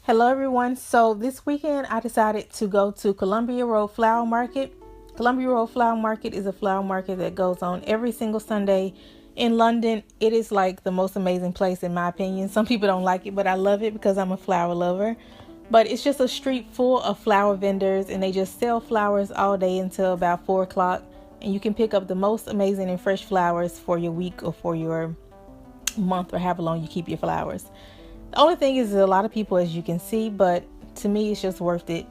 Hello everyone. So this weekend I decided to go to Columbia Road Flower Market. Columbia Road Flower Market is a flower market that goes on every single Sunday in London. It is like the most amazing place in my opinion. Some people don't like it, but I love it because I'm a flower lover. But it's just a street full of flower vendors and they just sell flowers all day until about 4 o'clock. And you can pick up the most amazing and fresh flowers for your week or for your month or however long you keep your flowers. The only thing is a lot of people, as you can see, but to me it's just worth it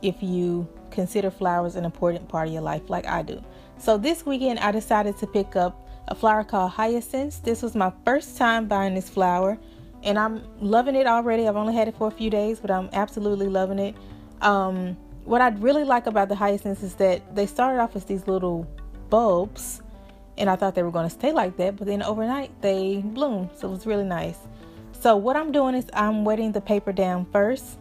if you consider flowers an important part of your life like I do. So this weekend I decided to pick up a flower called Hyacinthus. This was my first time buying this flower and I'm loving it already. I've only had it for a few days, but I'm absolutely loving it. What I really like about the Hyacinthus is that they started off as these little bulbs and I thought they were going to stay like that, but then overnight they bloomed, so it was really nice. So what I'm doing is I'm wetting the paper down first.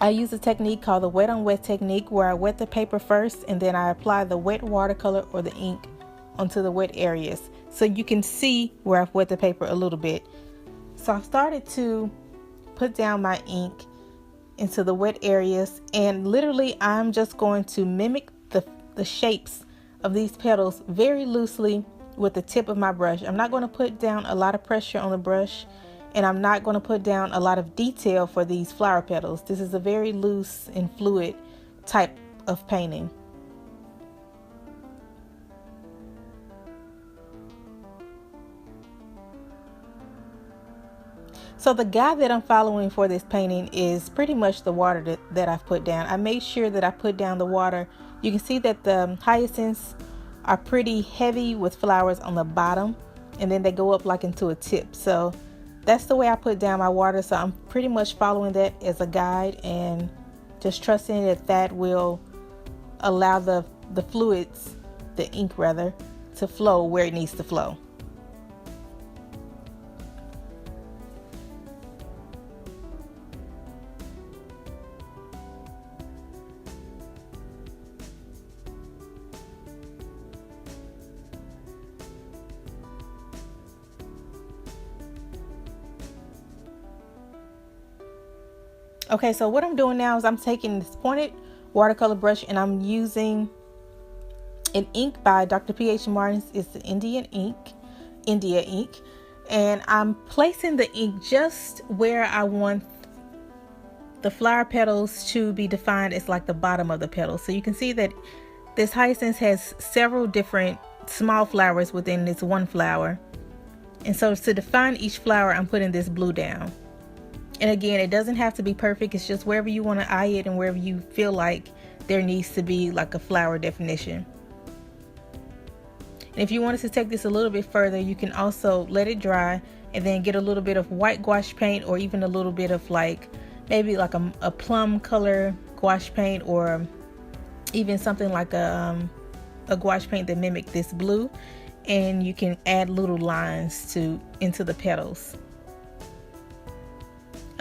I use a technique called the wet on wet technique where I wet the paper first and then I apply the wet watercolor or the ink onto the wet areas. So you can see where I've wet the paper a little bit. So I've started to put down my ink into the wet areas and literally I'm just going to mimic the shapes of these petals very loosely with the tip of my brush. I'm not going to put down a lot of pressure on the brush. And I'm not going to put down a lot of detail for these flower petals. This is a very loose and fluid type of painting. So the guide that I'm following for this painting is pretty much the water that I've put down. I made sure that I put down the water. You can see that the hyacinths are pretty heavy with flowers on the bottom. And then they go up like into a tip. So that's the way I put down my water, so I'm pretty much following that as a guide and just trusting that will allow the fluids, the ink rather, to flow where it needs to flow. Okay, so what I'm doing now is I'm taking this pointed watercolor brush and I'm using an ink by Dr. P.H. Martin's. It's the India ink. And I'm placing the ink just where I want the flower petals to be defined as like the bottom of the petals. So you can see that this hyacinth has several different small flowers within this one flower. And so to define each flower, I'm putting this blue down. And again, it doesn't have to be perfect. It's just wherever you want to eye it and wherever you feel like there needs to be like a flower definition. And if you wanted to take this a little bit further, you can also let it dry and then get a little bit of white gouache paint or even a little bit of like maybe like a plum color gouache paint or even something like a gouache paint that mimic this blue. And you can add little lines into the petals.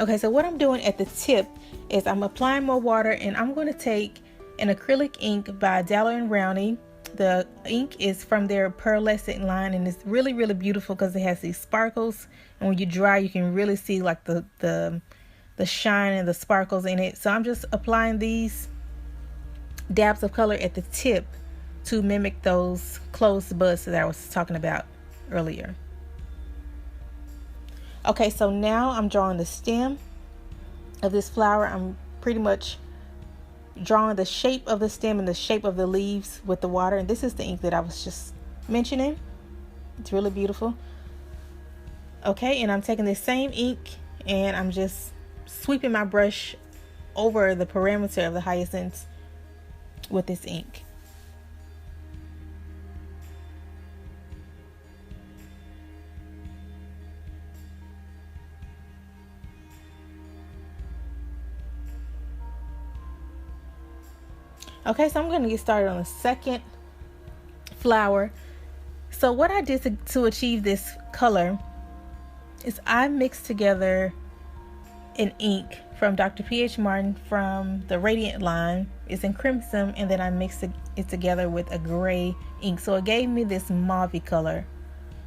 Okay, so what I'm doing at the tip is I'm applying more water and I'm going to take an acrylic ink by Rowney. The ink is from their Pearlescent line and it's really, really beautiful because it has these sparkles. And when you dry, you can really see like the shine and the sparkles in it. So I'm just applying these dabs of color at the tip to mimic those closed buds that I was talking about earlier. Okay, so now I'm drawing the stem of this flower. I'm pretty much drawing the shape of the stem and the shape of the leaves with the water. And this is the ink that I was just mentioning. It's really beautiful. Okay, and I'm taking this same ink and I'm just sweeping my brush over the perimeter of the hyacinths with this ink. Okay, so I'm going to get started on the second flower. So what I did to achieve this color is I mixed together an ink from Dr. P.H. Martin from the Radiant line. It's in crimson, and then I mixed it together with a gray ink. So it gave me this mauve color.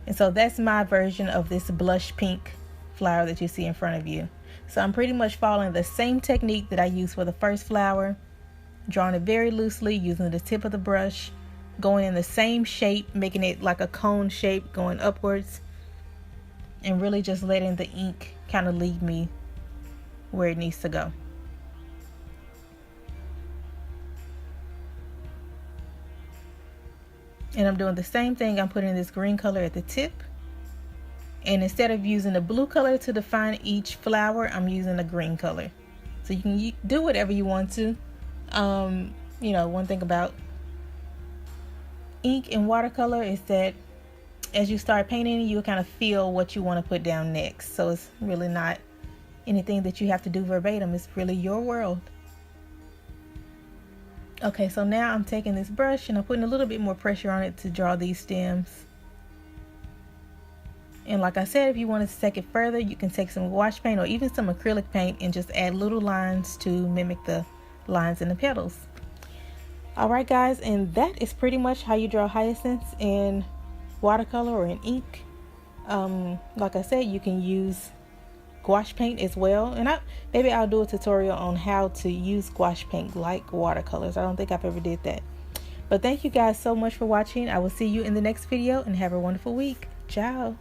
And so that's my version of this blush pink flower that you see in front of you. So I'm pretty much following the same technique that I used for the first flower, drawing it very loosely using the tip of the brush, going in the same shape, making it like a cone shape going upwards, and really just letting the ink kind of lead me where it needs to go. And I'm doing the same thing. I'm putting this green color at the tip, and instead of using the blue color to define each flower, I'm using a green color. So you can do whatever you want to. You know, one thing about ink and watercolor is that as you start painting, you kind of feel what you want to put down next. So it's really not anything that you have to do verbatim. It's really your world. Okay, so now I'm taking this brush and I'm putting a little bit more pressure on it to draw these stems. And like I said, if you want to take it further, you can take some wash paint or even some acrylic paint and just add little lines to mimic the lines in the petals. Alright guys, and that is pretty much how you draw hyacinths in watercolor or in ink. Like I said, you can use gouache paint as well, and maybe I'll do a tutorial on how to use gouache paint like watercolors. I don't think I've ever did that. But thank you guys so much for watching. I will see you in the next video, and have a wonderful week. Ciao.